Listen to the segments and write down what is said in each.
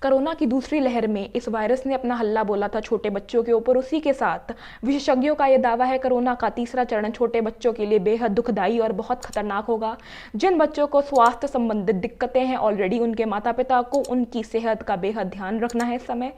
Corona की दूसरी लहर में इस वायरस ने अपना हल्ला बोला था छोटे बच्चों के ऊपर। उसी के साथ विशेषज्ञों का यह दावा है कोरोना का तीसरा चरण छोटे बच्चों के लिए बेहद दुखदाई और बहुत खतरनाक होगा। जिन बच्चों को स्वास्थ्य संबंधित दिक्कतें हैं ऑलरेडी, उनके माता पिता को उनकी सेहत का बेहद ध्यान रखना है इस समय।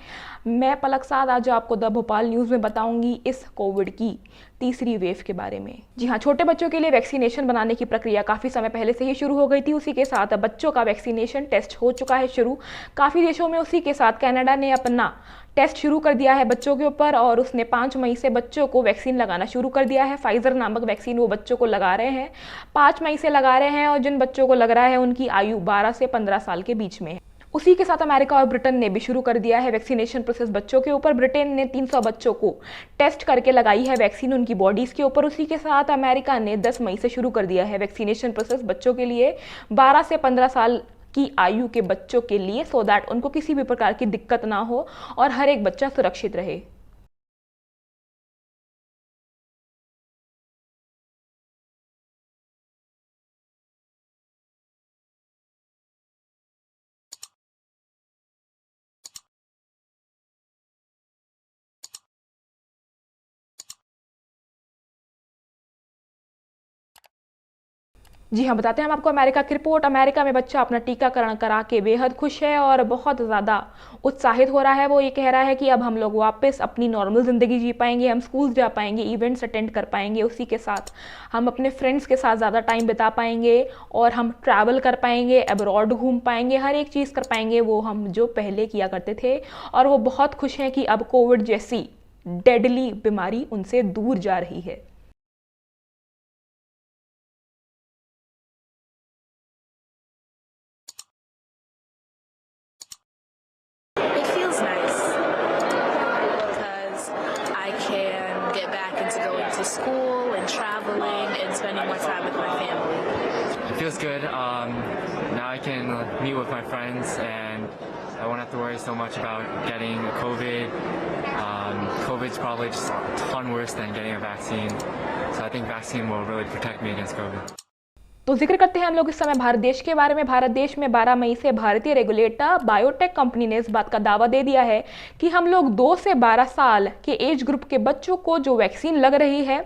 मैं पलक साध आज आपको द भोपाल न्यूज़ में बताऊंगी इस कोविड की तीसरी वेव के बारे में। जी हाँ, छोटे बच्चों के लिए वैक्सीनेशन बनाने की प्रक्रिया काफ़ी समय पहले से ही शुरू हो गई थी। उसी के साथ बच्चों का वैक्सीनेशन टेस्ट हो चुका है शुरू काफ़ी देशों में। उसी के साथ कनाडा ने अपना टेस्ट शुरू कर दिया है बच्चों के ऊपर और उसने 5 मई से बच्चों को वैक्सीन लगाना शुरू कर दिया है। फाइजर नामक वैक्सीन वो बच्चों को लगा रहे हैं, 5 मई से लगा रहे हैं। और जिन बच्चों को लग रहा है उनकी आयु 12 से 15 साल के बीच में है। उसी के साथ अमेरिका और ब्रिटेन ने भी शुरू कर दिया है वैक्सीनेशन प्रोसेस बच्चों के ऊपर। ब्रिटेन ने 300 बच्चों को टेस्ट करके लगाई है वैक्सीन उनकी बॉडीज के ऊपर। उसी के साथ अमेरिका ने 10 मई से शुरू कर दिया है वैक्सीनेशन प्रोसेस बच्चों के लिए 12 से 15 साल की आयु के बच्चों के लिए, सो दैट उनको किसी भी प्रकार की दिक्कत ना हो और हर एक बच्चा सुरक्षित रहे। जी हाँ, बताते हैं हम आपको अमेरिका की रिपोर्ट। अमेरिका में बच्चा अपना टीकाकरण करा के बेहद खुश है और बहुत ज़्यादा उत्साहित हो रहा है। वो ये कह रहा है कि अब हम लोग वापस अपनी नॉर्मल ज़िंदगी जी पाएंगे, हम स्कूल जा पाएंगे, इवेंट्स अटेंड कर पाएंगे। उसी के साथ हम अपने फ्रेंड्स के साथ ज़्यादा टाइम बिता पाएंगे और हम ट्रैवल कर पाएंगे, अब्रॉड घूम पाएंगे, हर एक चीज़ कर पाएंगे वो हम जो पहले किया करते थे। और वो बहुत खुश हैं कि अब कोविड जैसी डेडली बीमारी उनसे दूर जा रही है। It feels nice because I can get back into going to school and traveling and spending more time with my family. It feels good. Now I can meet with my friends and I won't have to worry so much about getting COVID. COVID's probably just a ton worse than getting a vaccine. So I think vaccine will really protect me against COVID. तो जिक्र करते हैं हम लोग इस समय भारत देश के बारे में। भारत देश में 12 मई से भारतीय रेगुलेटर बायोटेक कंपनी ने इस बात का दावा दे दिया है कि हम लोग 2 से 12 साल के एज ग्रुप के बच्चों को जो वैक्सीन लग रही है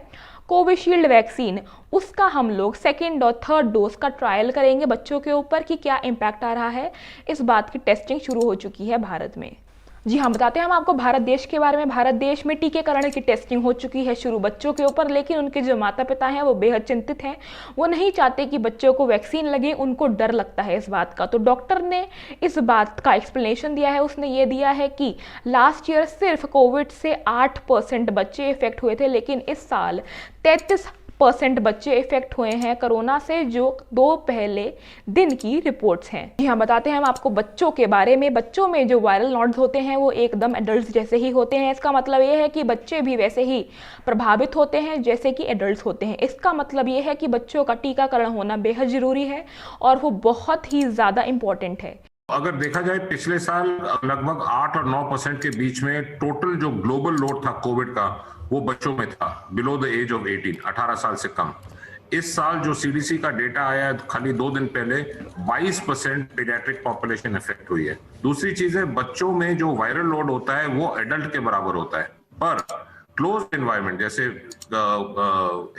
कोविशील्ड वैक्सीन, उसका हम लोग सेकेंड और थर्ड डोज का ट्रायल करेंगे बच्चों के ऊपर कि क्या इम्पैक्ट आ रहा है। इस बात की टेस्टिंग शुरू हो चुकी है भारत में। जी हाँ, बताते हैं हम आपको भारत देश के बारे में। भारत देश में टीकाकरण की टेस्टिंग हो चुकी है शुरू बच्चों के ऊपर, लेकिन उनके जो माता पिता हैं वो बेहद चिंतित हैं। वो नहीं चाहते कि बच्चों को वैक्सीन लगे, उनको डर लगता है इस बात का। तो डॉक्टर ने इस बात का एक्सप्लेनेशन दिया है। उसने ये दिया है कि लास्ट ईयर सिर्फ कोविड से 8% बच्चे इफेक्ट हुए थे, लेकिन इस साल 33% बच्चे इफेक्ट हुए हैं कोरोना से, जो 2 पहले दिन की रिपोर्ट्स हैं। जी हाँ, बताते हैं हम आपको बच्चों के बारे में। बच्चों में जो वायरल नोड्स होते हैं वो एकदम एडल्ट्स जैसे ही होते हैं। इसका मतलब ये है कि बच्चे भी वैसे ही प्रभावित होते हैं जैसे कि एडल्ट्स होते हैं। इसका मतलब ये है कि बच्चों का टीकाकरण होना बेहद जरूरी है और वो बहुत ही ज़्यादा इम्पोर्टेंट है। अगर देखा जाए पिछले साल लगभग 8 और 9% के बीच में टोटल जो ग्लोबल लोड था कोविड का वो बच्चों में था, बिलो द एज ऑफ 18, 18 साल से कम। इस साल जो सीडीसी का डेटा आया है खाली 2 दिन पहले 22% पीडियाट्रिक पॉपुलेशन इफेक्ट हुई है। दूसरी चीज है, बच्चों में जो वायरल लोड होता है वो एडल्ट के बराबर होता है, पर क्लोज एनवायरनमेंट जैसे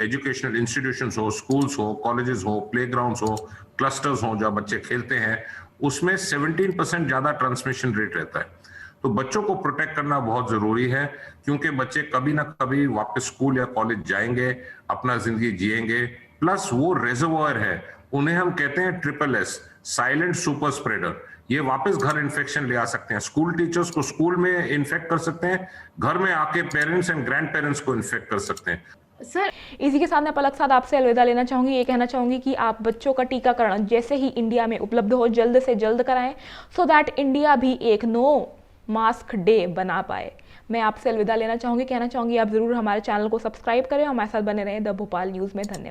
एजुकेशनल इंस्टीट्यूशंस हो, स्कूल्स हो, कॉलेजेस हो, प्लेग्राउंड्स हो, क्लस्टर्स हो जहाँ बच्चे खेलते हैं, उसमें 17% ज्यादा ट्रांसमिशन रेट रहता है। तो बच्चों को प्रोटेक्ट करना बहुत जरूरी है, क्योंकि बच्चे कभी ना कभी वापस स्कूल या कॉलेज जाएंगे, अपना जिंदगी जिएंगे। प्लस वो रेजर्वोयर है, उन्हें हम कहते हैं SSS, साइलेंट सुपर स्प्रेडर। ये वापस घर इन्फेक्शन ले आ सकते हैं। स्कूल टीचर्स को स्कूल में इन्फेक्ट कर सकते हैं, घर में आके पेरेंट्स एंड ग्रैंड पेरेंट्स को इन्फेक्ट कर सकते हैं। सर, इसी के साथ मैं पलक साथ आपसे अलविदा लेना चाहूँगी। ये कहना चाहूँगी कि आप बच्चों का टीकाकरण जैसे ही इंडिया में उपलब्ध हो जल्द से जल्द कराएं, सो दैट इंडिया भी एक नो मास्क डे बना पाए। मैं आपसे अलविदा लेना चाहूँगी, कहना चाहूँगी आप ज़रूर हमारे चैनल को सब्सक्राइब करें और हमारे साथ बने रहें द भोपाल न्यूज़ में। धन्यवाद।